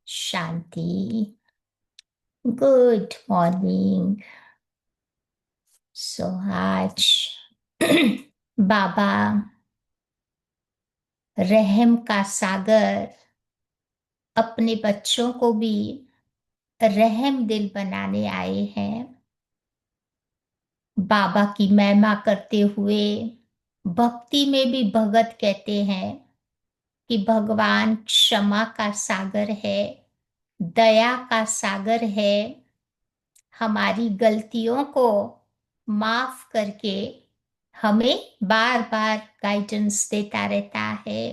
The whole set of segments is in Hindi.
शांति। Good morning. सो आज बाबा रहम का सागर अपने बच्चों को भी रहम दिल बनाने आए हैं। बाबा की महिमा करते हुए भक्ति में भी भगत कहते हैं कि भगवान क्षमा का सागर है, दया का सागर है। हमारी गलतियों को माफ करके हमें बार बार गाइडेंस देता रहता है।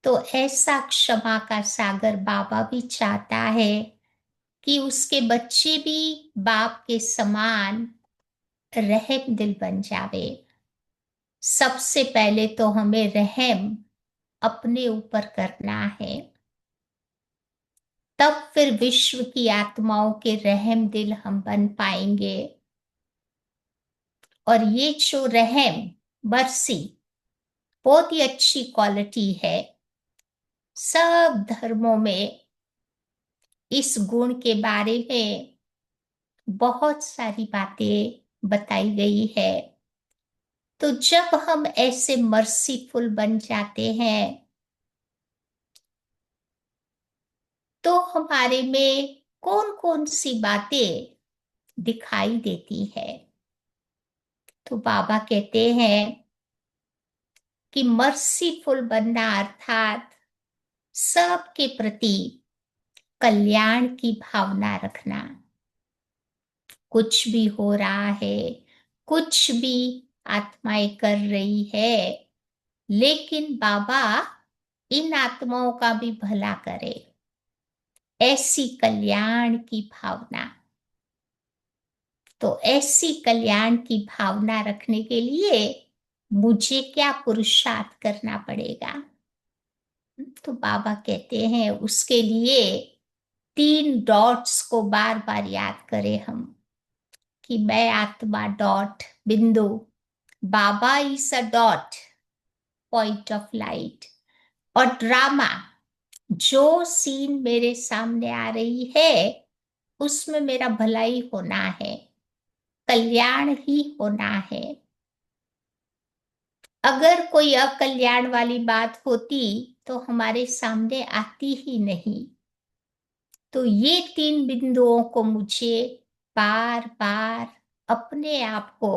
तो ऐसा क्षमा का सागर बाबा भी चाहता है कि उसके बच्चे भी बाप के समान रहम दिल बन जावे। सबसे पहले तो हमें रहम अपने ऊपर करना है, तब फिर विश्व की आत्माओं के रहम दिल हम बन पाएंगे। और ये जो रहम, मर्सी, बहुत ही अच्छी क्वालिटी है। सब धर्मों में इस गुण के बारे में बहुत सारी बातें बताई गई है। तो जब हम ऐसे मर्सीफुल बन जाते हैं तो हमारे में कौन कौन सी बातें दिखाई देती है। तो बाबा कहते हैं कि मर्सीफुल बनना अर्थात सबके प्रति कल्याण की भावना रखना। कुछ भी हो रहा है, कुछ भी आत्माएं कर रही है, लेकिन बाबा इन आत्माओं का भी भला करे, ऐसी कल्याण की भावना। तो ऐसी कल्याण की भावना रखने के लिए मुझे क्या पुरुषार्थ करना पड़ेगा। तो बाबा कहते हैं उसके लिए 3 डॉट्स को बार बार याद करें हम, कि मैं आत्मा डॉट बिंदु, बाबा is a dot, point of light. और ड्रामा, जो सीन मेरे सामने आ रही है उसमें मेरा भलाई होना है, कल्याण ही होना है। अगर कोई अकल्याण वाली बात होती तो हमारे सामने आती ही नहीं। तो ये 3 बिंदुओं को मुझे बार बार अपने आप को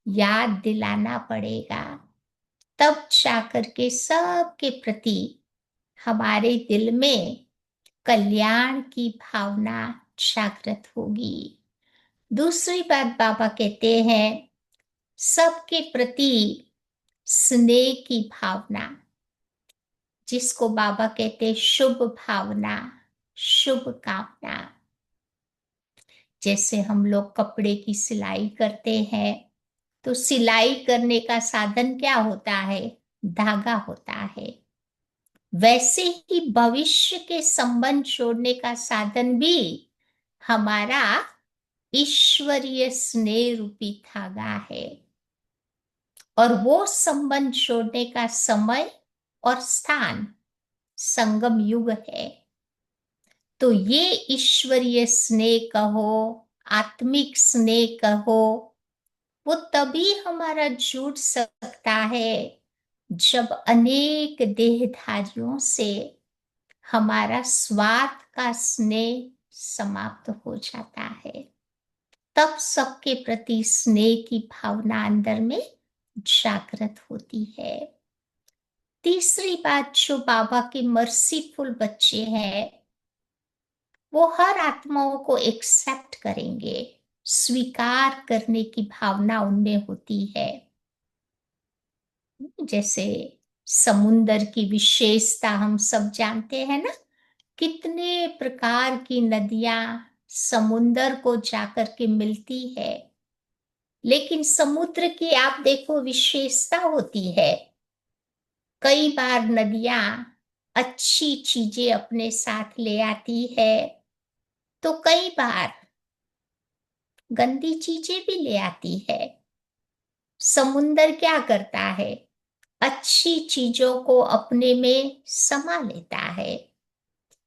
याद दिलाना पड़ेगा, तब जाकर के सबके प्रति हमारे दिल में कल्याण की भावना जागृत होगी। दूसरी बात बाबा कहते हैं सबके प्रति स्नेह की भावना, जिसको बाबा कहते हैं शुभ भावना, शुभ कामना। जैसे हम लोग कपड़े की सिलाई करते हैं तो सिलाई करने का साधन क्या होता है, धागा होता है। वैसे ही भविष्य के संबंध जोड़ने का साधन भी हमारा ईश्वरीय स्नेह रूपी धागा है। और वो संबंध जोड़ने का समय और स्थान संगम युग है। तो ये ईश्वरीय स्नेह कहो, आत्मिक स्नेह कहो, वो तभी हमारा जुड़ सकता है जब अनेक देहधारियों से हमारा स्वार्थ का स्नेह समाप्त हो जाता है। तब सबके प्रति स्नेह की भावना अंदर में जागृत होती है। तीसरी बात, जो बाबा के मर्सीफुल बच्चे हैं वो हर आत्माओं को एक्सेप्ट करेंगे, स्वीकार करने की भावना उनमें होती है। जैसे समुंदर की विशेषता हम सब जानते हैं ना, कितने प्रकार की नदियां समुंदर को जाकर के मिलती है। लेकिन समुद्र की आप देखो विशेषता होती है, कई बार नदियां अच्छी चीजें अपने साथ ले आती है तो कई बार गंदी चीजें भी ले आती है। समुंदर क्या करता है, अच्छी चीजों को अपने में समा लेता है,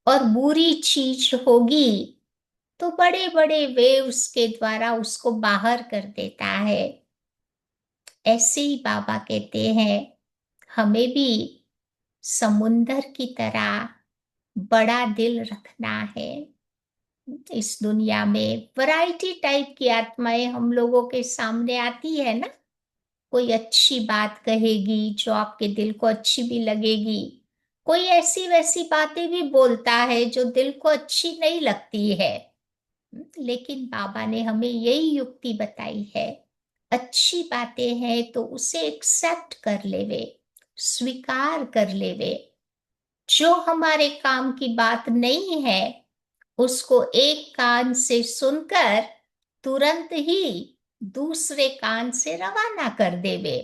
और बुरी चीज होगी तो बड़े बड़े वेव्स के द्वारा उसको बाहर कर देता है। ऐसे ही बाबा कहते हैं हमें भी समुंदर की तरह बड़ा दिल रखना है। इस दुनिया में वैरायटी टाइप की आत्माएं हम लोगों के सामने आती है ना। कोई अच्छी बात कहेगी जो आपके दिल को अच्छी भी लगेगी, कोई ऐसी वैसी बातें भी बोलता है जो दिल को अच्छी नहीं लगती है। लेकिन बाबा ने हमें यही युक्ति बताई है, अच्छी बातें हैं तो उसे एक्सेप्ट कर लेवे, स्वीकार कर लेवे। जो हमारे काम की बात नहीं है उसको एक कान से सुनकर तुरंत ही दूसरे कान से रवाना कर देवे,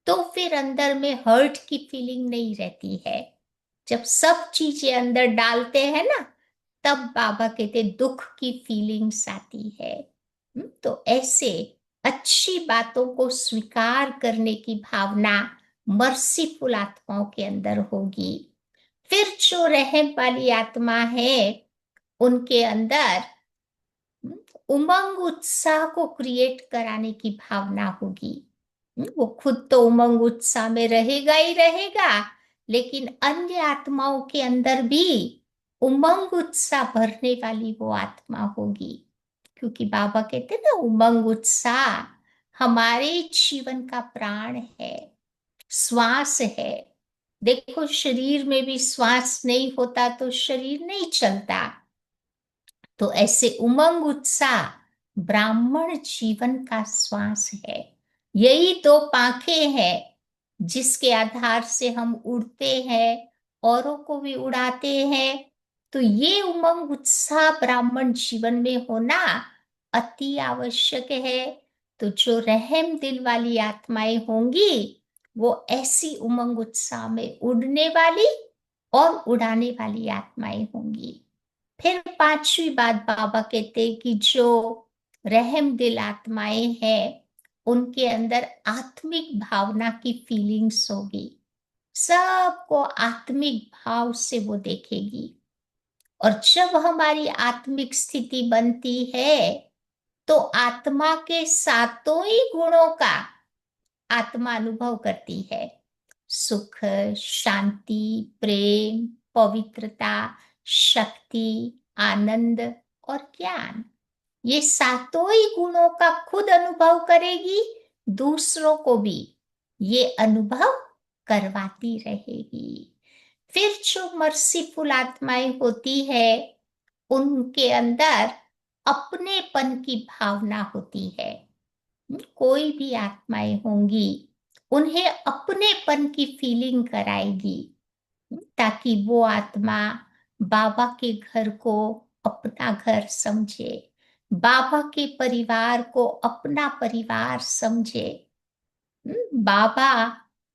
तो फिर अंदर में हर्ट की फीलिंग नहीं रहती है। जब सब चीजें अंदर डालते हैं ना, तब बाबा कहते दुख की फीलिंग्स आती है। तो ऐसे अच्छी बातों को स्वीकार करने की भावना मर्सीफुल आत्माओं के अंदर होगी। फिर जो रहम वाली आत्मा है उनके अंदर उमंग उत्साह को क्रिएट कराने की भावना होगी। वो खुद तो उमंग उत्साह में रहेगा ही रहेगा, लेकिन अन्य आत्माओं के अंदर भी उमंग उत्साह भरने वाली वो आत्मा होगी। क्योंकि बाबा कहते हैं ना, उमंग उत्साह हमारे जीवन का प्राण है, श्वास है। देखो शरीर में भी श्वास नहीं होता तो शरीर नहीं चलता। तो ऐसे उमंग उत्साह ब्राह्मण जीवन का श्वास है। यही दो पांखें हैं जिसके आधार से हम उड़ते हैं, औरों को भी उड़ाते हैं। तो ये उमंग उत्साह ब्राह्मण जीवन में होना अति आवश्यक है। तो जो रहम दिल वाली आत्माएं होंगी वो ऐसी उमंग उत्साह में उड़ने वाली और उड़ाने वाली आत्माएं होंगी। फिर पांचवी बात बाबा कहते हैं कि जो रहम दिल आत्माएं हैं उनके अंदर आत्मिक भावना की फीलिंग्स होगी। सबको आत्मिक भाव से वो देखेगी। और जब हमारी आत्मिक स्थिति बनती है तो आत्मा के सातों ही गुणों का आत्मा अनुभव करती है। सुख, शांति, प्रेम, पवित्रता, शक्ति, आनंद और ज्ञान, ये सातों ही गुणों का खुद अनुभव करेगी, दूसरों को भी ये अनुभव करवाती रहेगी। फिर जो मर्सीफुल आत्माएं होती है उनके अंदर अपनेपन की भावना होती है। कोई भी आत्माएं होंगी उन्हें अपनेपन की फीलिंग कराएगी, ताकि वो आत्मा बाबा के घर को अपना घर समझे, बाबा के परिवार को अपना परिवार समझे। बाबा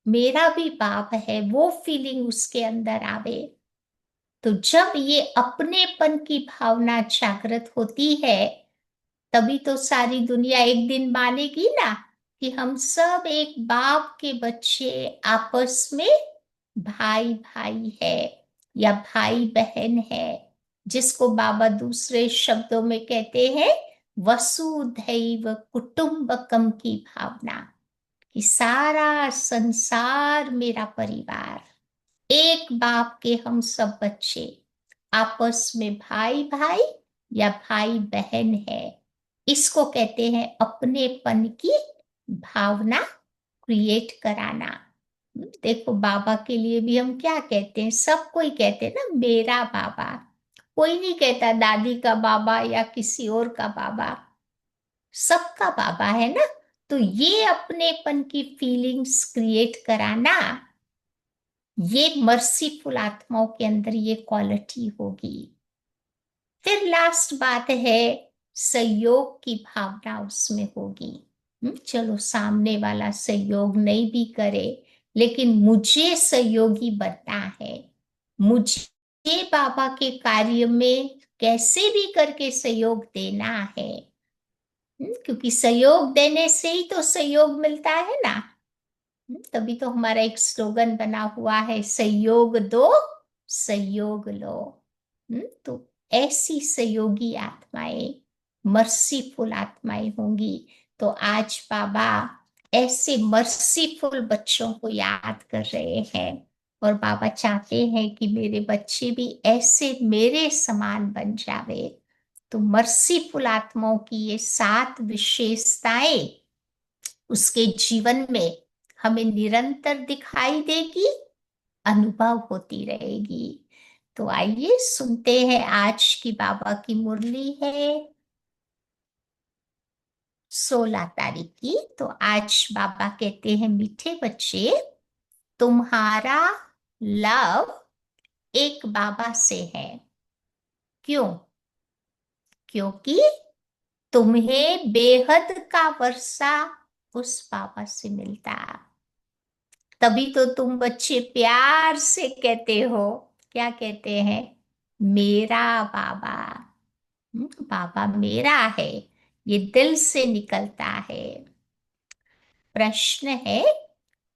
मेरा भी बाप है, वो फीलिंग उसके अंदर आवे। तो जब ये अपनेपन की भावना जागृत होती है तभी तो सारी दुनिया एक दिन मानेगी ना कि हम सब एक बाप के बच्चे आपस में भाई भाई है या भाई बहन है। जिसको बाबा दूसरे शब्दों में कहते हैं वसुधैव कुटुंबकम की भावना, कि सारा संसार मेरा परिवार, एक बाप के हम सब बच्चे आपस में भाई भाई या भाई बहन है। इसको कहते हैं अपनेपन की भावना क्रिएट कराना। देखो बाबा के लिए भी हम क्या कहते हैं, सब कोई कहते हैं ना मेरा बाबा। कोई नहीं कहता दादी का बाबा या किसी और का बाबा, सबका बाबा है ना। तो ये अपनेपन की फीलिंग्स क्रिएट कराना, ये मर्सीफुल आत्माओं के अंदर ये क्वालिटी होगी। फिर लास्ट बात है सहयोग की भावना उसमें होगी। चलो सामने वाला सहयोग नहीं भी करे लेकिन मुझे सहयोगी बनना है, मुझे बाबा के कार्य में कैसे भी करके सहयोग देना है। क्योंकि सहयोग देने से ही तो सहयोग मिलता है ना। तभी तो हमारा एक स्लोगन बना हुआ है, सहयोग दो सहयोग लो। तो ऐसी सहयोगी आत्माएं, मर्सीफुल आत्माएं होंगी। तो आज बाबा ऐसे मर्सीफुल बच्चों को याद कर रहे हैं, और बाबा चाहते हैं कि मेरे बच्चे भी ऐसे मेरे समान बन जावे। तो मर्सीफुल आत्माओं की ये 7 विशेषताएं उसके जीवन में हमें निरंतर दिखाई देगी, अनुभव होती रहेगी। तो आइए सुनते हैं, आज की बाबा की मुरली है 16 तारीख की। तो आज बाबा कहते हैं, मीठे बच्चे, तुम्हारा लव एक बाबा से है। क्यों? क्योंकि तुम्हें बेहद का वर्षा उस बाबा से मिलता। तभी तो तुम बच्चे प्यार से कहते हो, क्या कहते हैं? मेरा बाबा। बाबा मेरा है, ये दिल से निकलता है। प्रश्न है,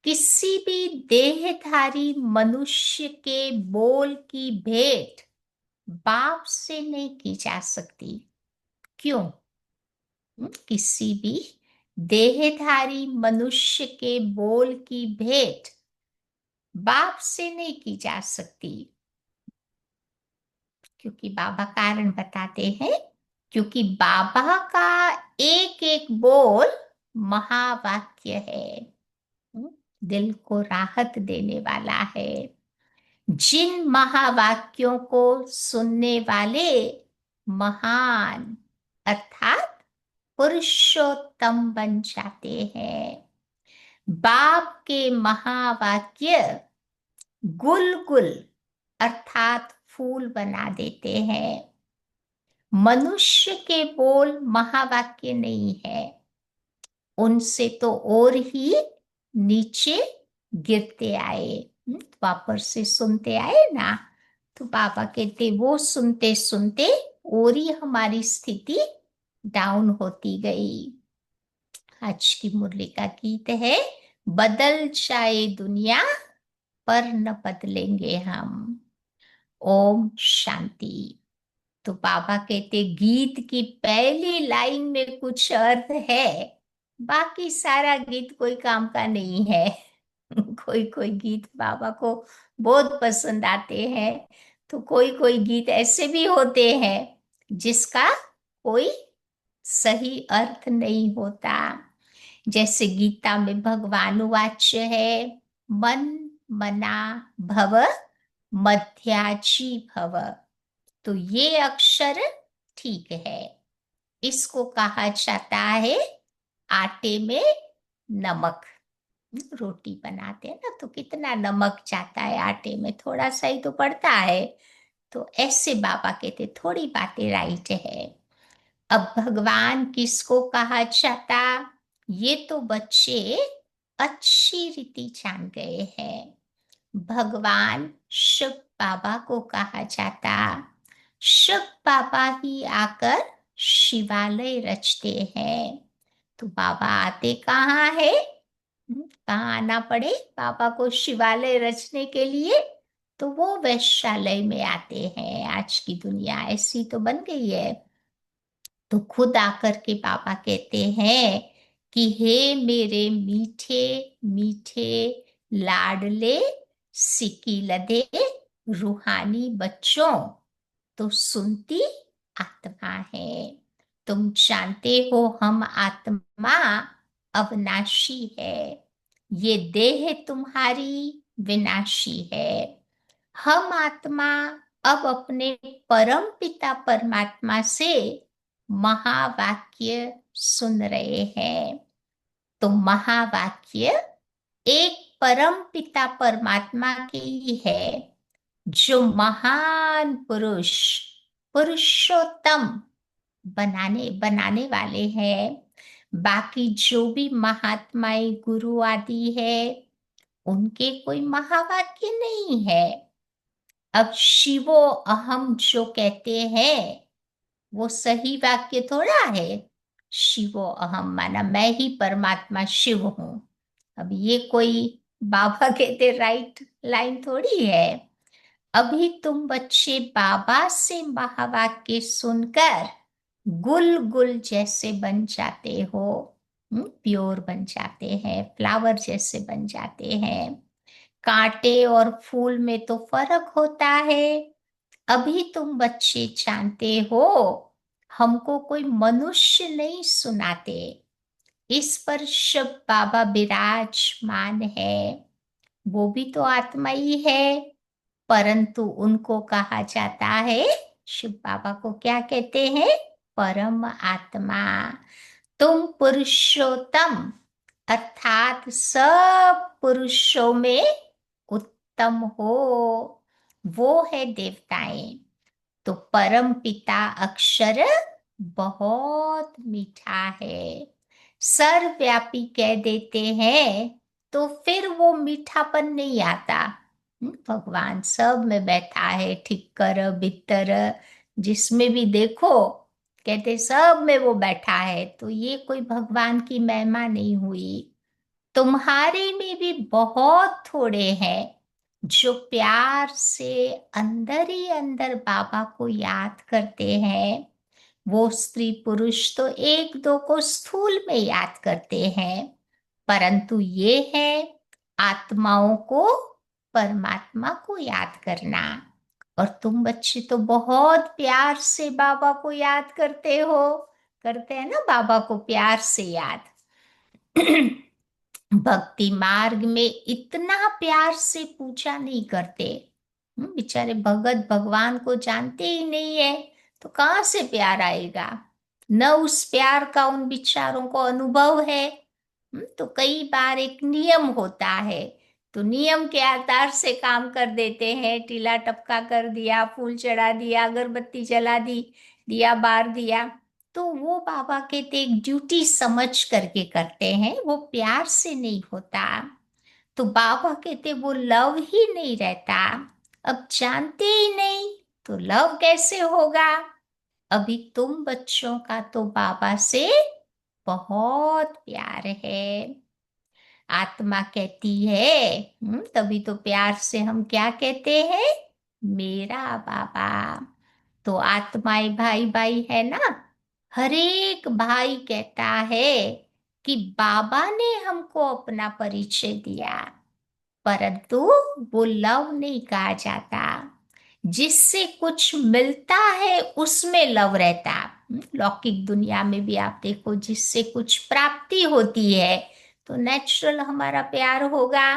किसी भी देहधारी मनुष्य के बोल की भेंट बाप से नहीं की जा सकती। क्यों? किसी भी देहधारी मनुष्य के बोल की भेंट बाप से नहीं की जा सकती। क्योंकि बाबा कारण बताते हैं, क्योंकि बाबा का एक एक बोल महावाक्य है। हम्म, दिल को राहत देने वाला है। जिन महावाक्यों को सुनने वाले महान अर्थात पुरुषोत्तम बन जाते हैं। बाप के महावाक्य गुलगुल अर्थात फूल बना देते हैं। मनुष्य के बोल महावाक्य नहीं है, उनसे तो और ही नीचे गिरते आए। वापस से सुनते आए ना, तो बाबा कहते वो सुनते सुनते और ही हमारी स्थिति डाउन होती गई। आज की मुरली का गीत है, बदल जाए दुनिया पर न बदलेंगे हम। ओम शांति। तो बाबा कहते गीत की पहली लाइन में कुछ अर्थ है, बाकी सारा गीत कोई काम का नहीं है। कोई कोई गीत बाबा को बहुत पसंद आते हैं, तो कोई कोई गीत ऐसे भी होते हैं जिसका कोई सही अर्थ नहीं होता। जैसे गीता में भगवान वाच्य है, मन मना भव मध्याजी भव। तो ये अक्षर ठीक है, इसको कहा जाता है आटे में नमक। रोटी बनाते हैं ना, तो कितना नमक जाता है आटे में, थोड़ा सा ही तो पड़ता है। तो ऐसे बाबा कहते थोड़ी बातें राइट है। अब भगवान किसको कहा जाता, ये तो बच्चे अच्छी रीति जान गए हैं। भगवान शिव बाबा को कहा जाता। शिव बाबा ही आकर शिवालय रचते हैं। तो बाबा आते कहाँ है? कहाँ आना पड़े बाबा को शिवालय रचने के लिए? तो वो वैश्यालय में आते हैं। आज की दुनिया ऐसी तो बन गई है। तो खुद आकर के बाबा कहते हैं कि हे मेरे मीठे मीठे लाडले सिकीलदे रूहानी बच्चों, तो सुनती आत्मा है। तुम जानते हो हम आत्मा अविनाशी है, ये देह तुम्हारी विनाशी है। हम आत्मा अब अपने परम पिता परमात्मा से महावाक्य सुन रहे हैं। तो महावाक्य एक परम पिता परमात्मा की ही है, जो महान पुरुष पुरुषोत्तम बनाने बनाने वाले हैं। बाकी जो भी महात्माएं गुरु आदि है, उनके कोई महावाक्य नहीं है। अब शिवो अहम जो कहते हैं, वो सही वाक्य थोड़ा है। शिवो अहम माना मैं ही परमात्मा शिव हूं। अब ये कोई बाबा कहते राइट लाइन थोड़ी है। अभी तुम बच्चे बाबा से महावाक्य सुनकर गुल गुल जैसे बन जाते हो, प्योर बन जाते हैं, फ्लावर जैसे बन जाते हैं। कांटे और फूल में तो फर्क होता है। अभी तुम बच्चे जानते हो, हमको कोई मनुष्य नहीं सुनाते, इस पर शिव बाबा विराजमान है। वो भी तो आत्मा ही है, परंतु उनको कहा जाता है, शिव बाबा को क्या कहते हैं? परम आत्मा। तुम पुरुषोत्तम, अर्थात सब पुरुषों में उत्तम हो, वो है देवताएं। तो परम पिता अक्षर बहुत मीठा है। सर्वव्यापी कह देते हैं तो फिर वो मीठापन नहीं आता। भगवान सब में बैठा है, ठिक्कर बित्तर जिसमें भी देखो, कहते सब में वो बैठा है, तो ये कोई भगवान की महिमा नहीं हुई। तुम्हारे में भी बहुत थोड़े हैं जो प्यार से अंदर ही अंदर बाबा को याद करते हैं। वो स्त्री पुरुष तो एक दो को स्थूल में याद करते हैं, परंतु ये है आत्माओं को, परमात्मा को याद करना। और तुम बच्चे तो बहुत प्यार से बाबा को याद करते हो, करते हैं ना बाबा को प्यार से याद। भक्ति मार्ग में इतना प्यार से पूजा नहीं करते। बेचारे भगत भगवान को जानते ही नहीं है, तो कहाँ से प्यार आएगा? न उस प्यार का उन विचारों को अनुभव है। तो कई बार एक नियम होता है, तो नियम के आधार से काम कर देते हैं। टीला टपका कर दिया, फूल चढ़ा दिया, अगरबत्ती जला दी, दिया बार दिया, तो वो बाबा कहते एक ड्यूटी समझ करके करते हैं, वो प्यार से नहीं होता। तो बाबा कहते वो लव ही नहीं रहता। अब जानते ही नहीं तो लव कैसे होगा? अभी तुम बच्चों का तो बाबा से बहुत प्यार है। आत्मा कहती है, तभी तो प्यार से हम क्या कहते हैं? मेरा बाबा। तो आत्माएं भाई भाई है ना, हर एक भाई कहता है कि बाबा ने हमको अपना परिचय दिया, परंतु वो लव नहीं कहा जाता। जिससे कुछ मिलता है उसमें लव रहता। लौकिक दुनिया में भी आप देखो, जिससे कुछ प्राप्ति होती है तो नेचुरल हमारा प्यार होगा।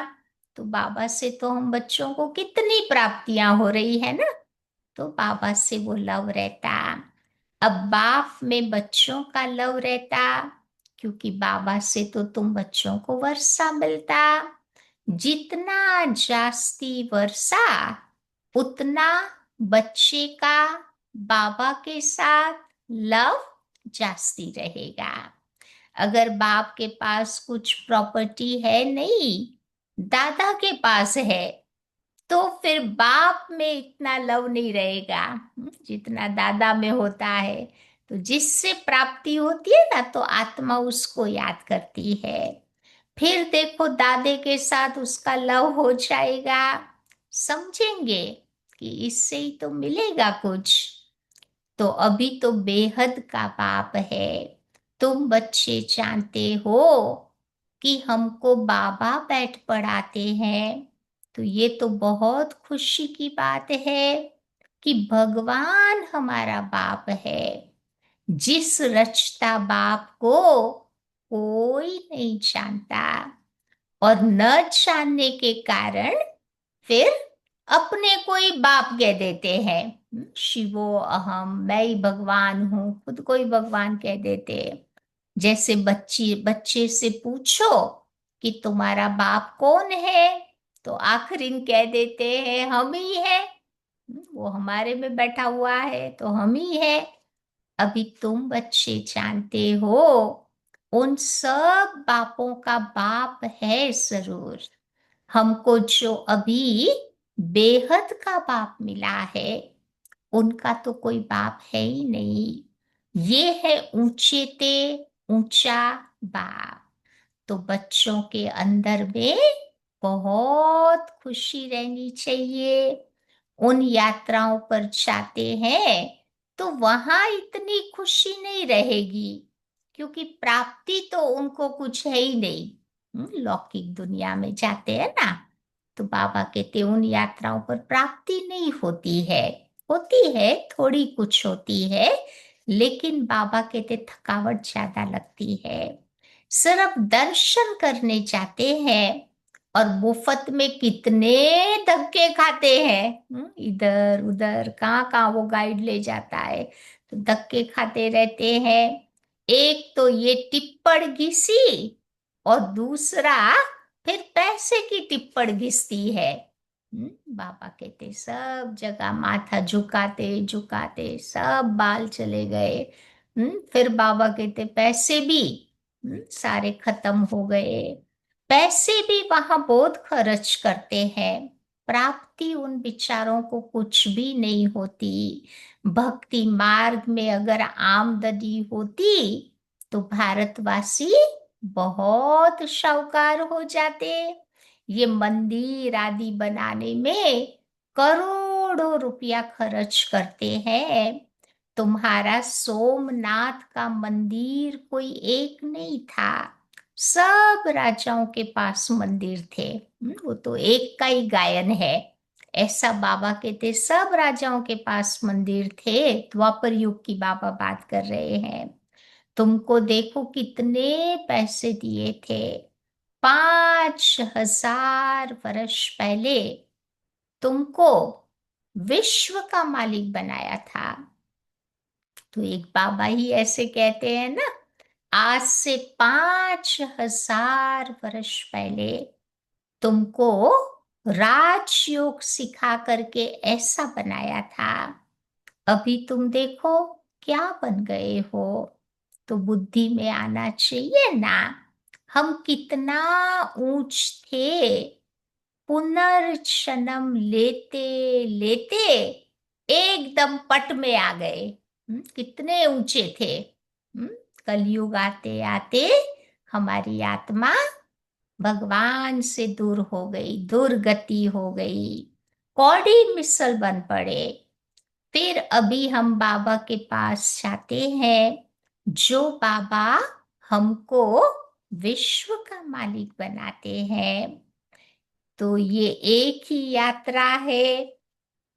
तो बाबा से तो हम बच्चों को कितनी प्राप्तियां हो रही है ना, तो बाबा से वो लव रहता। अब बाप में बच्चों का लव रहता, क्योंकि बाबा से तो तुम बच्चों को वर्षा मिलता। जितना जास्ती वर्षा, उतना बच्चे का बाबा के साथ लव जास्ती रहेगा। अगर बाप के पास कुछ प्रॉपर्टी है नहीं, दादा के पास है, तो फिर बाप में इतना लव नहीं रहेगा जितना दादा में होता है। तो जिससे प्राप्ति होती है ना, तो आत्मा उसको याद करती है। फिर देखो दादे के साथ उसका लव हो जाएगा, समझेंगे कि इससे ही तो मिलेगा कुछ। तो अभी तो बेहद का बाप है। तुम बच्चे जानते हो कि हमको बाबा बैठ पढ़ाते हैं, तो ये तो बहुत खुशी की बात है कि भगवान हमारा बाप है। जिस रचता बाप को कोई नहीं जानता, और न जानने के कारण फिर अपने को ही बाप कह देते हैं। शिवो अहम, मैं ही भगवान हूँ, खुद को ही भगवान कह देते हैं। जैसे बच्ची बच्चे से पूछो कि तुम्हारा बाप कौन है, तो आखिरीन कह देते हैं हम ही है। वो हमारे में बैठा हुआ है तो हम ही है। अभी तुम बच्चे जानते हो, उन सब बापों का बाप है जरूर। हमको जो अभी बेहद का बाप मिला है, उनका तो कोई बाप है ही नहीं। ये है ऊंचे ते ऊंचा बाप। तो बच्चों के अंदर में बहुत खुशी रहनी चाहिए, उन यात्राओं पर जाते हैं तो वहां इतनी खुशी नहीं रहेगी, क्योंकि प्राप्ति तो उनको कुछ है ही नहीं। लौकिक दुनिया में जाते हैं ना, तो बाबा कहते उन यात्राओं पर प्राप्ति नहीं होती है। होती है, थोड़ी कुछ होती है, लेकिन बाबा कहते थकावट ज्यादा लगती है। सिर्फ दर्शन करने जाते हैं और मुफ्त में कितने धक्के खाते हैं। इधर उधर कहाँ कहाँ वो गाइड ले जाता है, तो धक्के खाते रहते हैं। एक तो ये टिप्पण घिसी, और दूसरा फिर पैसे की टिप्पण घिसती है। बाबा कहते सब जगह माथा झुकाते झुकाते सब बाल चले गए। फिर बाबा कहते पैसे भी सारे खत्म हो गए। पैसे भी वहां बहुत खर्च करते हैं, प्राप्ति उन बिचारों को कुछ भी नहीं होती। भक्ति मार्ग में अगर आमदनी होती तो भारतवासी बहुत शाहूकार हो जाते। ये मंदिर आदि बनाने में करोड़ों रुपया खर्च करते हैं। तुम्हारा सोमनाथ का मंदिर कोई एक नहीं था, सब राजाओं के पास मंदिर थे। वो तो एक का ही गायन है, ऐसा बाबा कहते सब राजाओं के पास मंदिर थे। द्वापर युग की बाबा बात कर रहे हैं। तुमको देखो कितने पैसे दिए थे, 5,000 वर्ष पहले तुमको विश्व का मालिक बनाया था। तो एक बाबा ही ऐसे कहते हैं ना, आज से 5,000 वर्ष पहले तुमको राजयोग सिखा करके ऐसा बनाया था। अभी तुम देखो क्या बन गए हो। तो बुद्धि में आना चाहिए ना, हम कितना ऊंच थे। पुनर्जन्म लेते लेते एकदम पट में आ गए। कितने ऊंचे थे। कलयुग आते आते हमारी आत्मा भगवान से दूर हो गई, दुर्गति हो गई, कौड़ी मिसल बन पड़े। फिर अभी हम बाबा के पास जाते हैं, जो बाबा हमको विश्व का मालिक बनाते हैं। तो ये एक ही यात्रा है।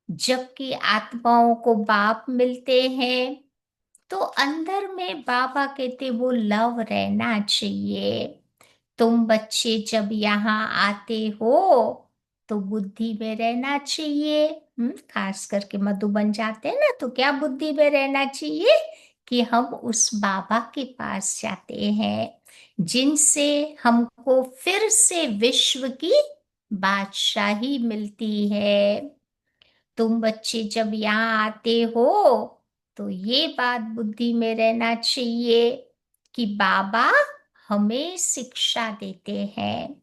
जबकि आत्माओं को बाप मिलते हैं, तो अंदर में बाबा कहते वो लव रहना चाहिए। तुम बच्चे जब यहाँ आते हो तो बुद्धि में रहना चाहिए। खास करके मधुबन जाते हैं ना, तो क्या बुद्धि में रहना चाहिए कि हम उस बाबा के पास जाते हैं, जिनसे हमको फिर से विश्व की बादशाही मिलती है। तुम बच्चे जब यहाँ आते हो तो ये बात बुद्धि में रहना चाहिए कि बाबा हमें शिक्षा देते हैं।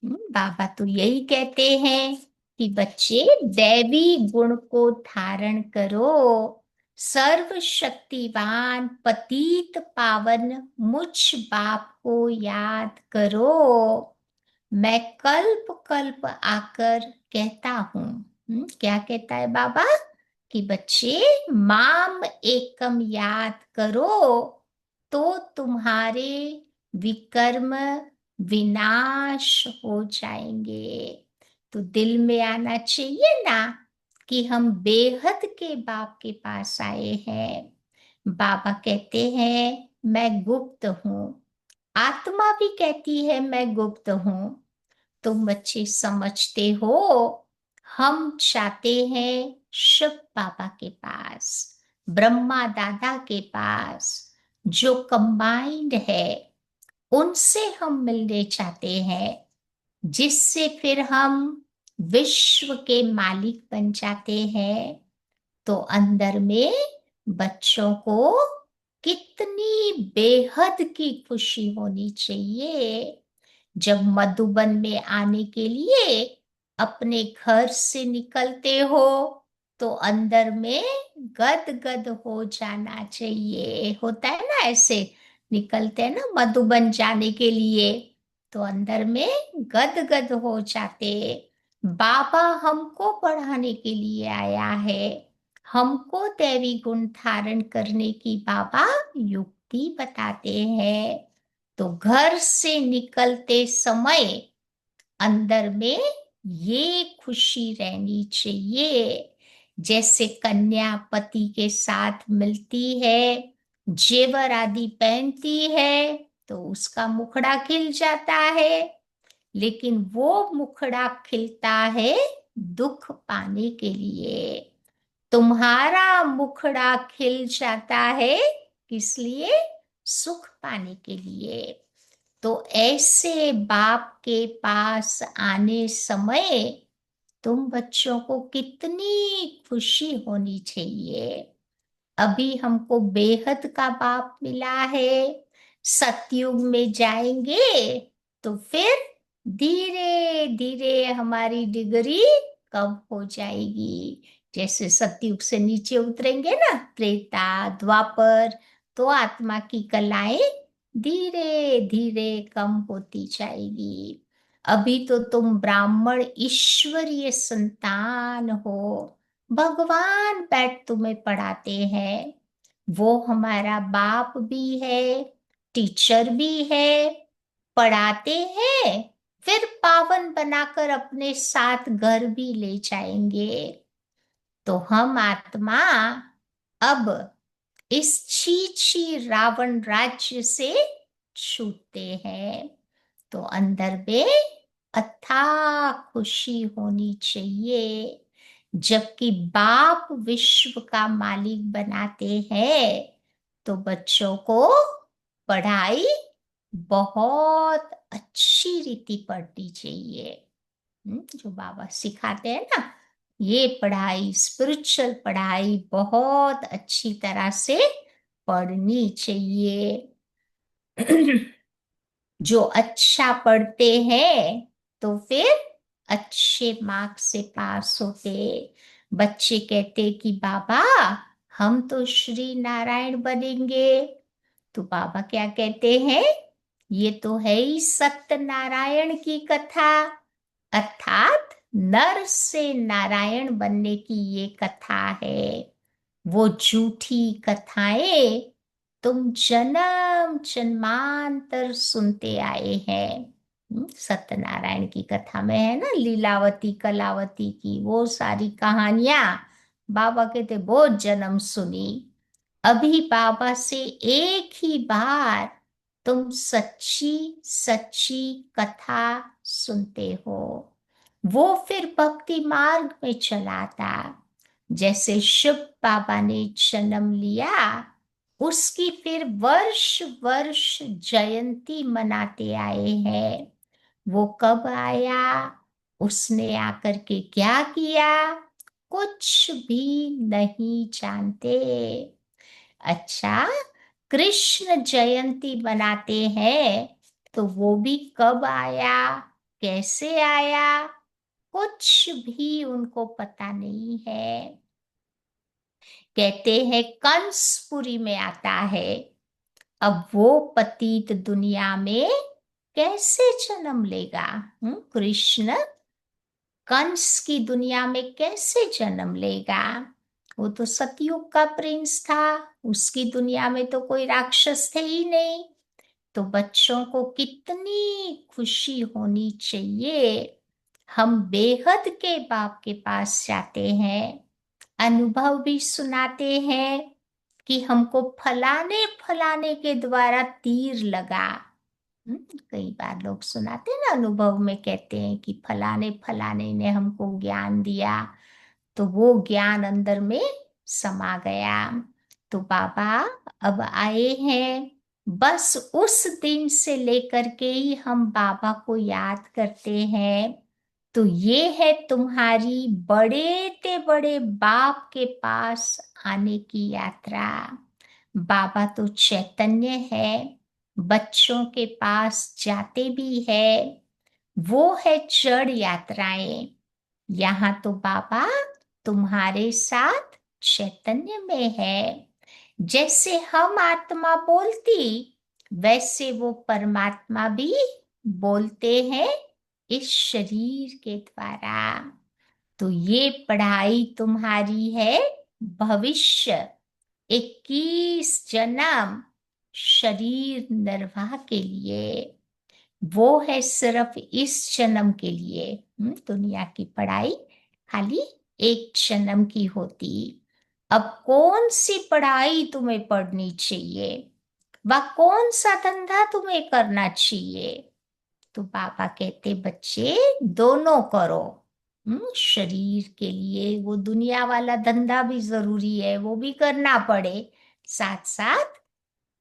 बाबा तो यही कहते हैं कि बच्चे दैवी गुण को धारण करो, सर्वशक्तिवान पतित पावन मुझ बाप को याद करो। मैं कल्प कल्प आकर कहता हूँ। क्या कहता है बाबा कि बच्चे माम एकम याद करो, तो तुम्हारे विकर्म विनाश हो जाएंगे। तो दिल में आना चाहिए ना कि हम बेहद के बाप के पास आए हैं। बाबा कहते हैं मैं गुप्त हूँ, आत्मा भी कहती है मैं गुप्त हूँ। तुम बच्चे समझते हो, हम चाहते हैं शिव बाबा के पास, ब्रह्मा दादा के पास, जो कंबाइंड है, उनसे हम मिलने चाहते हैं, जिससे फिर हम विश्व के मालिक बन जाते हैं। तो अंदर में बच्चों को कितनी बेहद की खुशी होनी चाहिए। जब मधुबन में आने के लिए अपने घर से निकलते हो तो अंदर में गद गद हो जाना चाहिए। होता है ना, ऐसे निकलते हैं ना मधुबन जाने के लिए, तो अंदर में गद गद हो जाते। बाबा हमको पढ़ाने के लिए आया है, हमको दैवी गुण धारण करने की बाबा युक्ति बताते हैं। तो घर से निकलते समय अंदर में ये खुशी रहनी चाहिए, जैसे कन्या पति के साथ मिलती है, जेवर आदि पहनती है, तो उसका मुखड़ा खिल जाता है। लेकिन वो मुखड़ा खिलता है दुख पाने के लिए। तुम्हारा मुखड़ा खिल जाता है किस लिए? सुख पाने के लिए। तो ऐसे बाप के पास आने समय तुम बच्चों को कितनी खुशी होनी चाहिए। अभी हमको बेहद का बाप मिला है, सतयुग में जाएंगे तो फिर धीरे धीरे हमारी डिग्री कम हो जाएगी। जैसे सतयुग से नीचे उतरेंगे ना, त्रेता द्वापर, तो आत्मा की कलाएं धीरे धीरे कम होती जाएगी। अभी तो तुम ब्राह्मण ईश्वरीय संतान हो, भगवान बैठ तुम्हें पढ़ाते हैं। वो हमारा बाप भी है, टीचर भी है, पढ़ाते हैं, फिर पावन बनाकर अपने साथ घर भी ले जाएंगे। तो हम आत्मा अब इस छी रावण राज्य से छूटते हैं। तो अंदर में अथाह खुशी होनी चाहिए। जबकि बाप विश्व का मालिक बनाते हैं, तो बच्चों को पढ़ाई बहुत अच्छी रीति पढ़नी चाहिए। जो बाबा सिखाते हैं ना, ये पढ़ाई, स्पिरिचुअल पढ़ाई बहुत अच्छी तरह से पढ़नी चाहिए। जो अच्छा पढ़ते हैं तो फिर अच्छे मार्क्स से पास होते। बच्चे कहते कि बाबा हम तो श्री नारायण बनेंगे। तो बाबा क्या कहते हैं? ये तो है ही सत्यनारायण की कथा, अर्थात नर से नारायण बनने की ये कथा है। वो झूठी कथाएं तुम जन्म जन्मांतर सुनते आए हैं। सत्यनारायण की कथा में है ना, लीलावती कलावती की वो सारी कहानियां बाबा कहते बहुत जन्म सुनी। अभी बाबा से एक ही बार तुम सच्ची सच्ची कथा सुनते हो, वो फिर भक्ति मार्ग में चलाता। जैसे शिव बाबा ने जन्म लिया, उसकी फिर वर्ष वर्ष जयंती मनाते आए हैं। वो कब आया, उसने आकर के क्या किया, कुछ भी नहीं जानते। अच्छा, कृष्ण जयंती मनाते हैं, तो वो भी कब आया, कैसे आया, कुछ भी उनको पता नहीं है। कहते हैं कंसपुरी में आता है। अब वो पतित दुनिया में कैसे जन्म लेगा? कृष्ण कंस की दुनिया में कैसे जन्म लेगा? वो तो सतयुग का प्रिंस था, उसकी दुनिया में तो कोई राक्षस थे ही नहीं। तो बच्चों को कितनी खुशी होनी चाहिए। हम बेहद के बाप के पास जाते हैं, अनुभव भी सुनाते हैं कि हमको फलाने फलाने के द्वारा तीर लगा। कई बार लोग सुनाते हैं ना, अनुभव में कहते हैं कि फलाने फलाने ने हमको ज्ञान दिया, तो वो ज्ञान अंदर में समा गया। तो बाबा अब आए हैं, बस उस दिन से लेकर के ही हम बाबा को याद करते हैं। तो ये है तुम्हारी बड़े ते बड़े बाप के पास आने की यात्रा। बाबा तो चैतन्य है, बच्चों के पास जाते भी है। वो है जड़ यात्राएं। यहाँ तो बाबा तुम्हारे साथ चैतन्य में है। जैसे हम आत्मा बोलती, वैसे वो परमात्मा भी बोलते हैं, इस शरीर के द्वारा। तो ये पढ़ाई तुम्हारी है भविष्य, 21 जन्म शरीर निर्वाह के लिए। वो है सिर्फ इस जन्म के लिए। दुनिया की पढ़ाई खाली एक जन्म की होती। अब कौन सी पढ़ाई तुम्हें पढ़नी चाहिए, वह कौन सा धंधा तुम्हें करना चाहिए? तो बाबा कहते बच्चे दोनों करो। शरीर के लिए वो दुनिया वाला धंधा भी जरूरी है, वो भी करना पड़े, साथ साथ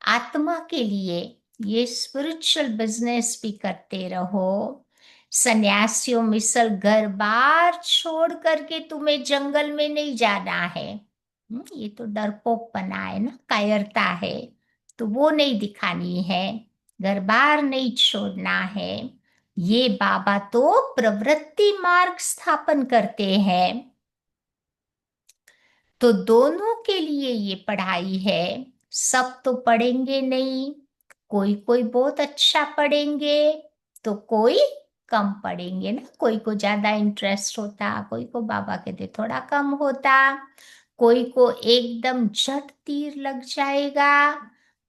आत्मा के लिए ये स्पिरिचुअल बिजनेस भी करते रहो। सन्यासियों मिसल घर बार छोड़ करके तुम्हें जंगल में नहीं जाना है। ये तो डरपोकपना है ना, कायरता है, तो वो नहीं दिखानी है। घर बार नहीं छोड़ना है। ये बाबा तो प्रवृत्ति मार्ग स्थापन करते हैं। तो दोनों के लिए ये पढ़ाई है। सब तो पढ़ेंगे नहीं, कोई कोई बहुत अच्छा पढ़ेंगे, तो कोई कम पढ़ेंगे ना। कोई को ज्यादा इंटरेस्ट होता, कोई को बाबा कहते थोड़ा कम होता, कोई को एकदम झट तीर लग जाएगा,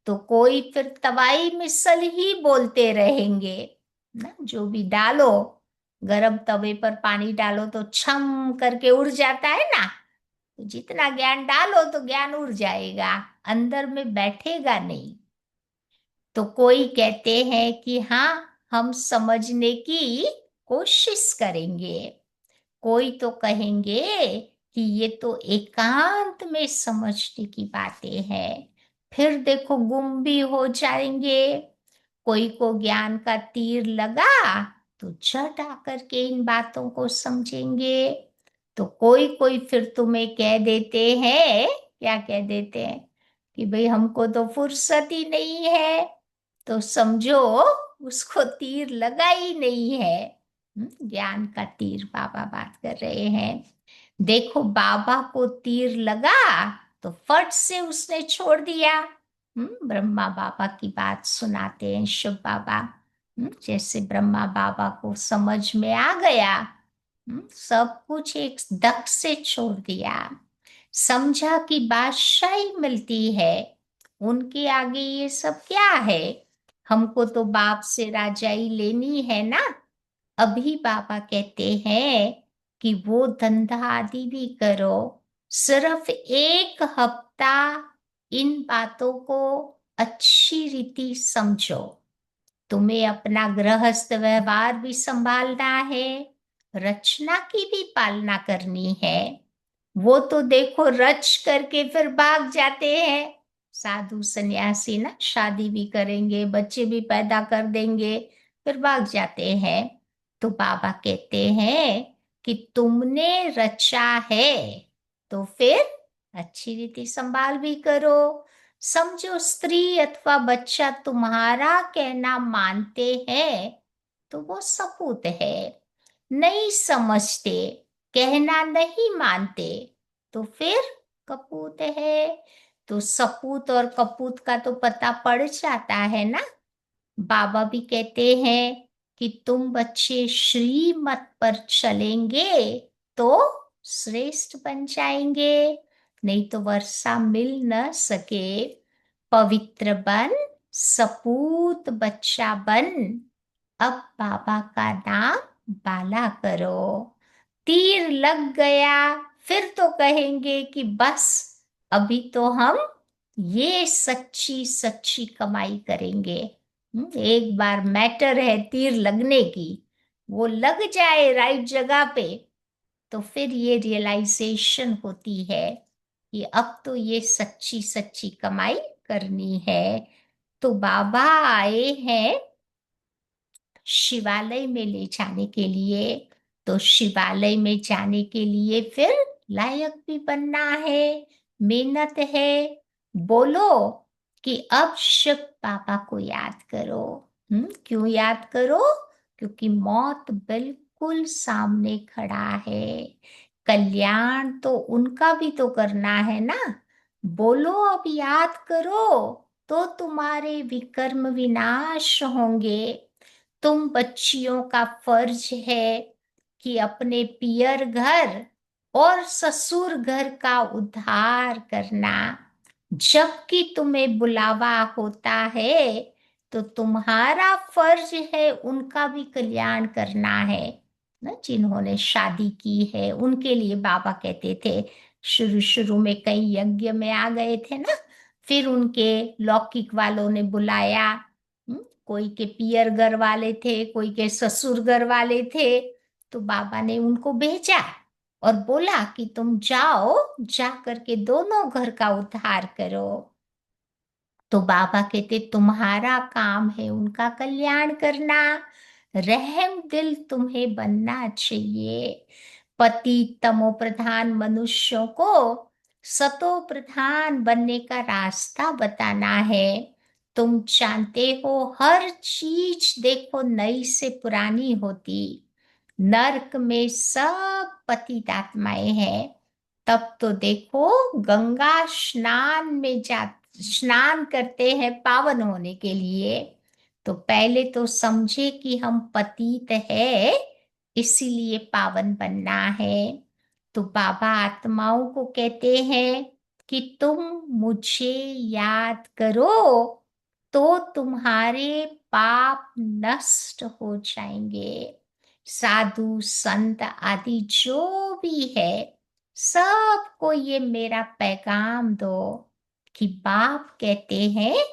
तो कोई फिर तवाई मिसल ही बोलते रहेंगे ना। जो भी डालो, गरम तवे पर पानी डालो तो छम करके उड़ जाता है ना। तो जितना ज्ञान डालो तो ज्ञान उड़ जाएगा, अंदर में बैठेगा नहीं। तो कोई कहते हैं कि हाँ, हम समझने की कोशिश करेंगे। कोई तो कहेंगे कि ये तो एकांत में समझने की बातें हैं, फिर देखो गुम भी हो जाएंगे। कोई को ज्ञान का तीर लगा तो झट आकर के इन बातों को समझेंगे। तो कोई कोई फिर तुम्हें कह देते हैं, क्या कह देते हैं, कि भाई हमको तो फुर्सत ही नहीं है। तो समझो उसको तीर लगा ही नहीं है। ज्ञान का तीर बाबा बात कर रहे हैं। देखो बाबा को तीर लगा तो फट से उसने छोड़ दिया। ब्रह्मा बाबा की बात सुनाते हैं शिव बाबा। जैसे ब्रह्मा बाबा को समझ में आ गया, सब कुछ एक धक से छोड़ दिया। समझा कि बादशाही मिलती है, उनके आगे ये सब क्या है। हमको तो बाप से राजाई लेनी है ना। अभी बाबा कहते हैं कि वो धंधा आदि भी करो, सिर्फ 1 हफ्ता इन बातों को अच्छी रीति समझो। तुम्हें अपना गृहस्थ व्यवहार भी संभालना है, रचना की भी पालना करनी है। वो तो देखो रच करके फिर भाग जाते हैं। साधु सन्यासी ना शादी भी करेंगे, बच्चे भी पैदा कर देंगे, फिर भाग जाते हैं। तो बाबा कहते हैं कि तुमने रचा है तो फिर अच्छी रीति संभाल भी करो। समझो स्त्री अथवा बच्चा तुम्हारा कहना मानते हैं तो वो सपूत है, नहीं समझते, कहना नहीं मानते तो फिर कपूत है। तो सपूत और कपूत का तो पता पड़ जाता है ना। बाबा भी कहते हैं कि तुम बच्चे श्रीमत पर चलेंगे तो श्रेष्ठ बन जाएंगे, नहीं तो वर्षा मिल न सके। पवित्र बन, सपूत बच्चा बन, अब बाबा का नाम बाला करो। तीर लग गया फिर तो कहेंगे कि बस अभी तो हम ये सच्ची सच्ची कमाई करेंगे। एक बार मैटर है तीर लगने की, वो लग जाए राइट जगह पे, तो फिर ये रियलाइजेशन होती है कि अब तो ये सच्ची सच्ची कमाई करनी है। तो बाबा आए हैं शिवालय में ले जाने के लिए। तो शिवालय में जाने के लिए फिर लायक भी बनना है, मेहनत है। बोलो कि अब शिव बाबा को याद करो। क्यों याद करो? क्योंकि मौत बिल्कुल सामने खड़ा है। कल्याण तो उनका भी तो करना है ना। बोलो अब याद करो तो तुम्हारे विकर्म विनाश होंगे। तुम बच्चियों का फर्ज है कि अपने पियर घर और ससुर घर का उद्धार करना। जबकि तुम्हें बुलावा होता है तो तुम्हारा फर्ज है उनका भी कल्याण करना है ना। जिन्होंने शादी की है उनके लिए बाबा कहते थे, शुरू शुरू में कई यज्ञ में आ गए थे ना, फिर उनके लौकिक वालों ने बुलाया। कोई के पियर घर वाले थे, कोई के ससुर घर वाले थे, तो बाबा ने उनको भेजा और बोला कि तुम जाओ, जा करके दोनों घर का उद्धार करो। तो बाबा कहते तुम्हारा काम है उनका कल्याण करना, रहम दिल तुम्हें बनना चाहिए। पति तमो प्रधान मनुष्यों को सतो प्रधान बनने का रास्ता बताना है। तुम जानते हो हर चीज देखो नई से पुरानी होती। नरक में सब पतित आत्माएं हैं। तब तो देखो गंगा स्नान में जा स्नान करते हैं पावन होने के लिए। तो पहले तो समझे कि हम पतित है, इसीलिए पावन बनना है। तो बाबा आत्माओं को कहते हैं कि तुम मुझे याद करो तो तुम्हारे पाप नष्ट हो जाएंगे। साधु संत आदि जो भी है सबको ये मेरा पैगाम दो कि बाप कहते हैं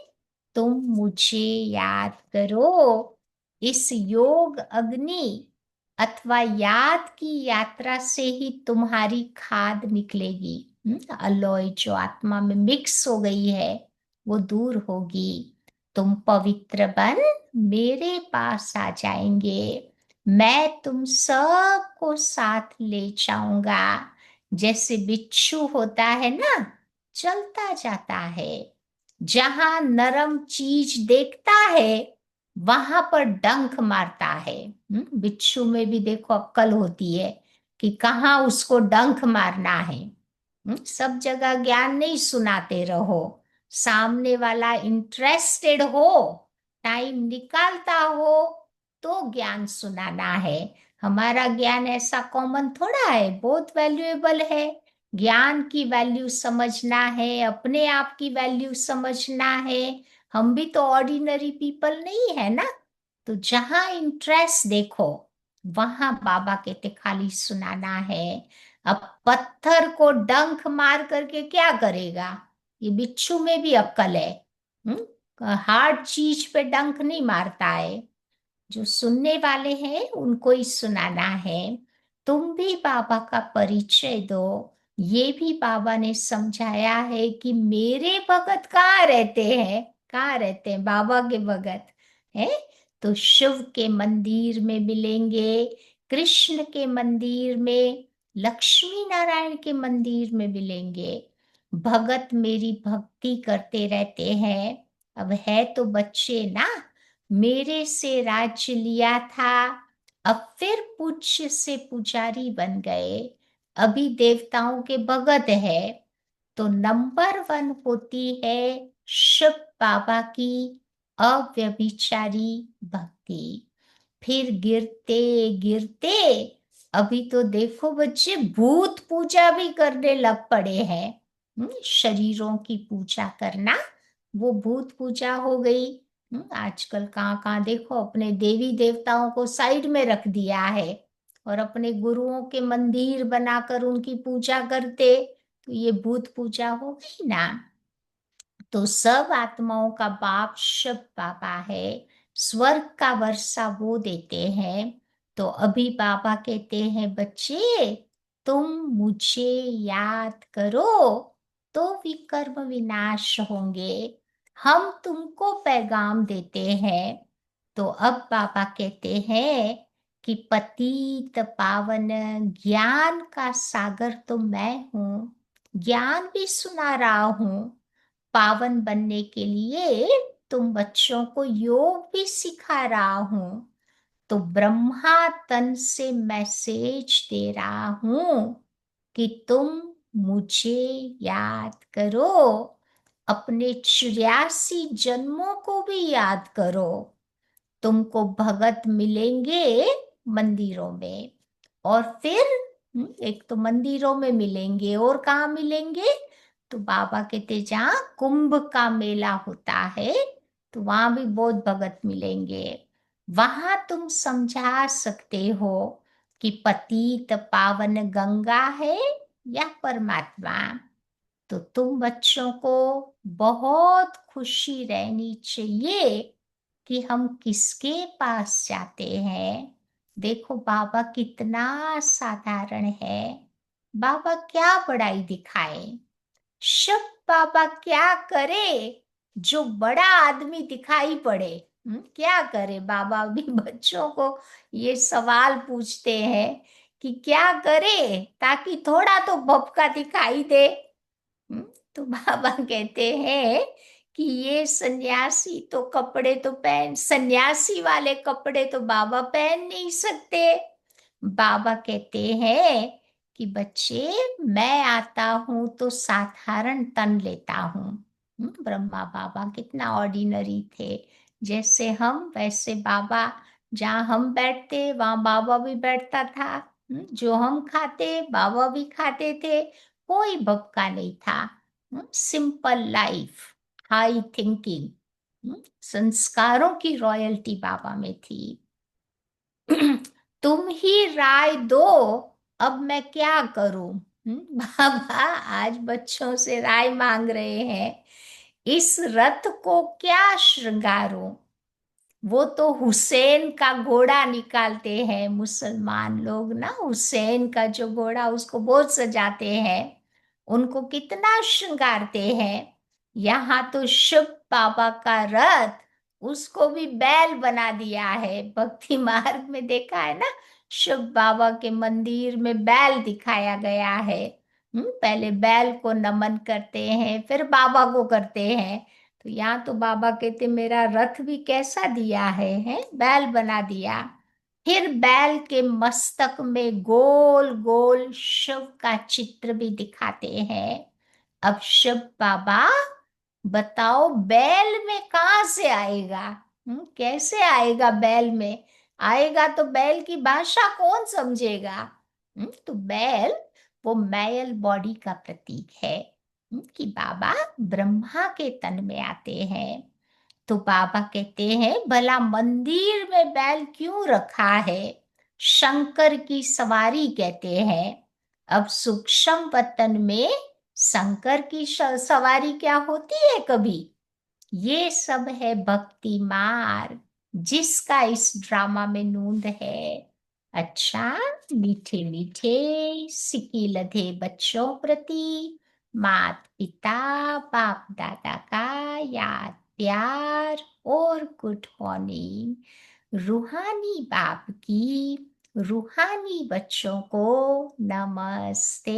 तुम मुझे याद करो। इस योग अग्नि अथवा याद की यात्रा से ही तुम्हारी खाद निकलेगी। अलॉय जो आत्मा में मिक्स हो गई है वो दूर होगी। तुम पवित्र बन मेरे पास आ जाएंगे। मैं तुम सबको साथ ले जाऊंगा। जैसे बिच्छू होता है ना, चलता जाता है, जहां नरम चीज देखता है वहां पर डंक मारता है। बिच्छू में भी देखो अक्ल होती है कि कहाँ उसको डंक मारना है। सब जगह ज्ञान नहीं सुनाते रहो। सामने वाला इंटरेस्टेड हो, टाइम निकालता हो तो ज्ञान सुनाना है। हमारा ज्ञान ऐसा कॉमन थोड़ा है, बहुत वैल्यूएबल है। ज्ञान की वैल्यू समझना है, अपने आप की वैल्यू समझना है। हम भी तो ऑर्डिनरी पीपल नहीं है ना। तो जहां इंटरेस्ट देखो वहां बाबा कहते खाली सुनाना है। अब पत्थर को डंक मार करके क्या करेगा? ये बिच्छू में भी अक्ल है। हार्ड चीज पे डंक नहीं मारता है। जो सुनने वाले हैं उनको ही सुनाना है। तुम भी बाबा का परिचय दो। ये भी बाबा ने समझाया है कि मेरे भगत कहाँ रहते हैं, कहाँ रहते हैं बाबा के भगत है। तो शिव के मंदिर में मिलेंगे, कृष्ण के मंदिर में, लक्ष्मी नारायण के मंदिर में मिलेंगे। भगत मेरी भक्ति करते रहते हैं। अब है तो बच्चे ना, मेरे से राज्य लिया था, अब फिर पूज्य से पुजारी बन गए, अभी देवताओं के भगत है। तो नंबर 1 होती है शिव बाबा की अव्यभिचारी भक्ति। फिर गिरते गिरते अभी तो देखो बच्चे भूत पूजा भी करने लग पड़े हैं। शरीरों की पूजा करना वो भूत पूजा हो गई। आजकल कहाँ कहाँ देखो अपने देवी देवताओं को साइड में रख दिया है और अपने गुरुओं के मंदिर बनाकर उनकी पूजा करते, तो ये भूत पूजा हो गई ना। तो सब आत्माओं का बाप शिव बाबा है, स्वर्ग का वर्षा वो देते हैं। तो अभी बाबा कहते हैं बच्चे तुम मुझे याद करो तो विकर्म विनाश होंगे। हम तुमको पैगाम देते हैं। तो अब बाबा कहते हैं कि पतित पावन ज्ञान का सागर तो मैं हूँ, ज्ञान भी सुना रहा हूँ। पावन बनने के लिए तुम बच्चों को योग भी सिखा रहा हूं। तो ब्रह्मा तन से मैसेज दे रहा हूं कि तुम मुझे याद करो, अपने 84 जन्मों को भी याद करो। तुमको भगत मिलेंगे मंदिरों में। और फिर एक तो मंदिरों में मिलेंगे, और कहाँ मिलेंगे? तो बाबा कहते जहाँ कुंभ का मेला होता है, तो वहां भी बहुत भगत मिलेंगे। वहां तुम समझा सकते हो कि पतित पावन गंगा है या परमात्मा। तो तुम बच्चों को बहुत खुशी रहनी चाहिए कि हम किसके पास जाते हैं। देखो बाबा कितना साधारण है। बाबा क्या बड़ाई दिखाए। शब बाबा क्या करे जो बड़ा आदमी दिखाई पड़े। क्या करे बाबा भी बच्चों को ये सवाल पूछते हैं कि क्या करे ताकि थोड़ा तो भपका दिखाई दे। हम्म, तो बाबा कहते हैं कि ये सन्यासी तो कपड़े तो पहन, सन्यासी वाले कपड़े तो बाबा पहन नहीं सकते। बाबा कहते हैं कि बच्चे मैं आता हूं तो साधारण तन लेता हूं। ब्रह्मा बाबा कितना ऑर्डिनरी थे, जैसे हम वैसे बाबा। जहाँ हम बैठते वहां बाबा भी बैठता था। जो हम खाते बाबा भी खाते थे। कोई भपका नहीं था। सिंपल लाइफ, हाई थिंकिंग, संस्कारों की रॉयल्टी बाबा में थी। तुम ही राय दो, अब मैं क्या करूं। बाबा आज बच्चों से राय मांग रहे हैं, इस रथ को क्या श्रृंगारूं। वो तो हुसैन का घोड़ा निकालते हैं मुसलमान लोग ना, हुसैन का जो घोड़ा उसको बहुत सजाते हैं, उनको कितना श्रृंगारते हैं। यहाँ तो शिव बाबा का रथ, उसको भी बैल बना दिया है। भक्ति मार्ग में देखा है ना, शिव बाबा के मंदिर में बैल दिखाया गया है। पहले बैल को नमन करते हैं फिर बाबा को करते हैं। तो यहाँ तो बाबा कहते मेरा रथ भी कैसा दिया है बैल बना दिया। फिर बैल के मस्तक में गोल गोल शिव का चित्र भी दिखाते हैं। अब शिव बाबा बताओ बैल में कहाँ से आएगा। कैसे आएगा बैल में? आएगा तो बैल की भाषा कौन समझेगा। तो बैल वो मैल बॉडी का प्रतीक है। कि बाबा ब्रह्मा के तन में आते हैं। तो बाबा कहते हैं भला मंदिर में बैल क्यों रखा है? शंकर की सवारी कहते हैं। अब सूक्ष्म वतन में शंकर की सवारी क्या होती है कभी? ये सब है भक्ति मार्ग, जिसका इस ड्रामा में नूंद है। अच्छा, मीठे मीठे सिकी लधे बच्चों प्रति मात पिता बाप दादा का याद प्यार और गुड मॉर्निंग। रूहानी बाप की रूहानी बच्चों को नमस्ते।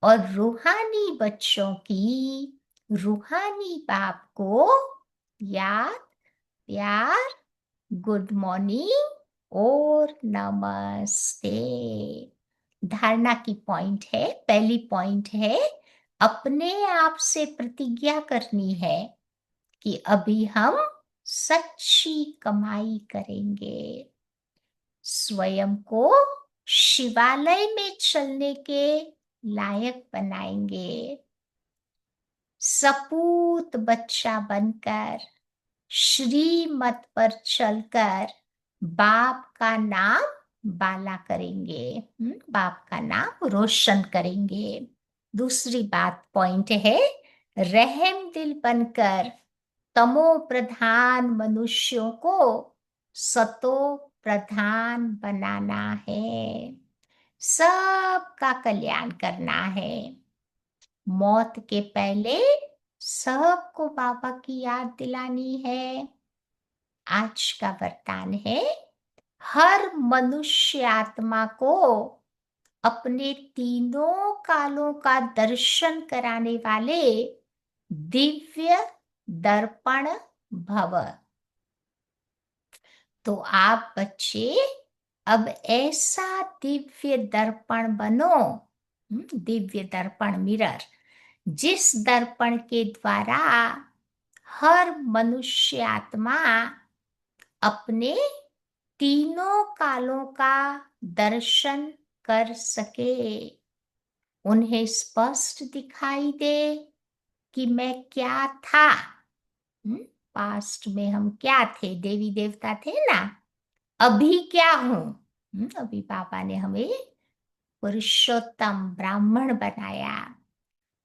और रूहानी बच्चों की रूहानी बाप को याद प्यार गुड मॉर्निंग और नमस्ते। धारणा की पॉइंट है, पहली पॉइंट है अपने आप से प्रतिज्ञा करनी है कि अभी हम सच्ची कमाई करेंगे। स्वयं को शिवालय में चलने के लायक बनाएंगे। सपूत बच्चा बनकर श्रीमत पर चलकर बाप का नाम बाला करेंगे। बाप का नाम रोशन करेंगे। दूसरी बात पॉइंट है रहम दिल बनकर तमो प्रधान मनुष्यों को सतो प्रधान बनाना है। सबका कल्याण करना है। मौत के पहले सबको बाबा की याद दिलानी है। आज का वरदान है हर मनुष्य आत्मा को अपने तीनों कालों का दर्शन कराने वाले दिव्य दर्पण भव। तो आप बच्चे अब ऐसा दिव्य दर्पण बनो, दिव्य दर्पण मिरर, जिस दर्पण के द्वारा हर मनुष्य आत्मा अपने तीनों कालों का दर्शन कर सके, उन्हें स्पष्ट दिखाई दे कि मैं क्या था। पास्ट में हम क्या थे, देवी देवता थे ना, अभी क्या हूं। अभी पापा ने हमें पुरुषोत्तम ब्राह्मण बनाया,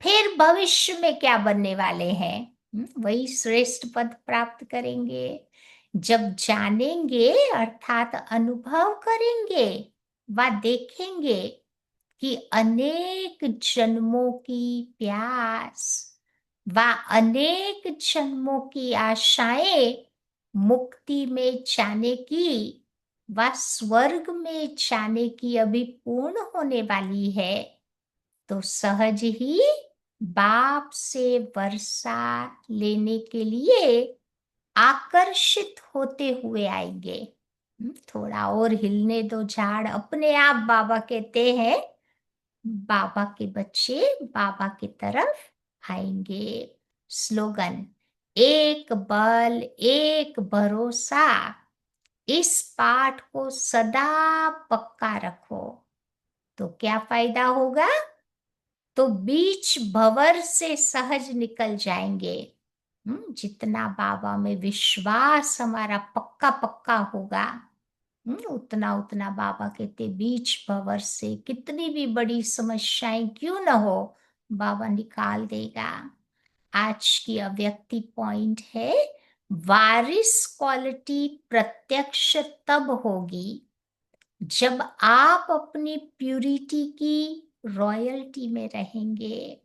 फिर भविष्य में क्या बनने वाले हैं, वही श्रेष्ठ पद प्राप्त करेंगे। जब जानेंगे अर्थात अनुभव करेंगे व देखेंगे कि अनेक जन्मों की प्यास व अनेक जन्मों की आशाएं मुक्ति में जाने की व स्वर्ग में जाने की अभी पूर्ण होने वाली है, तो सहज ही बाप से वर्षा लेने के लिए आकर्षित होते हुए आएंगे। थोड़ा और हिलने दो झाड़, अपने आप बाबा कहते हैं बाबा के बच्चे बाबा की तरफ आएंगे। स्लोगन, एक बल एक भरोसा, इस पाठ को सदा पक्का रखो, तो क्या फायदा होगा, तो बीच भंवर से सहज निकल जाएंगे। जितना बाबा में विश्वास हमारा पक्का पक्का होगा, उतना उतना बाबा कहते बीच भंवर से कितनी भी बड़ी समस्याएं क्यों न हो, बाबा निकाल देगा। आज की अव्यक्ति पॉइंट है, वारिस क्वालिटी प्रत्यक्ष तब होगी जब आप अपनी प्यूरिटी की रॉयल्टी में रहेंगे।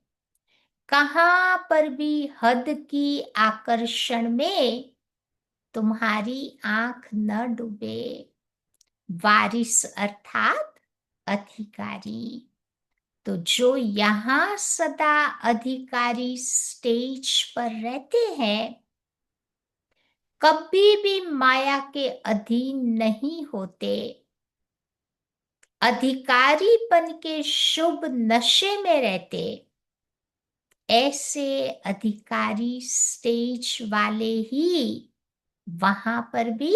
कहां पर भी हद की आकर्षण में तुम्हारी आंख न डूबे। वारिस अर्थात अधिकारी, तो जो यहां सदा अधिकारी स्टेज पर रहते हैं, कभी भी माया के अधीन नहीं होते, अधिकारीपन के शुभ नशे में रहते। ऐसे अधिकारी स्टेज वाले ही वहां पर भी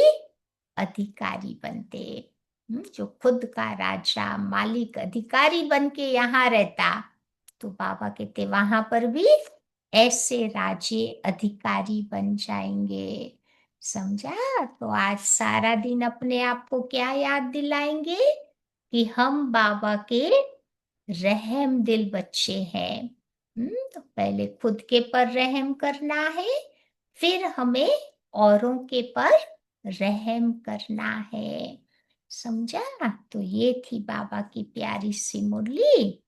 अधिकारी बनते। जो खुद का राजा मालिक अधिकारी बन के यहाँ रहता, तो बाबा कहते वहां पर भी ऐसे राजे अधिकारी बन जाएंगे। समझा? तो आज सारा दिन अपने आप को क्या याद दिलाएंगे कि हम बाबा के रहम दिल बच्चे हैं। तो पहले खुद के पर रहम करना है, फिर हमें औरों के पर रहम करना है। समझा? तो ये थी बाबा की प्यारी सी मुरली।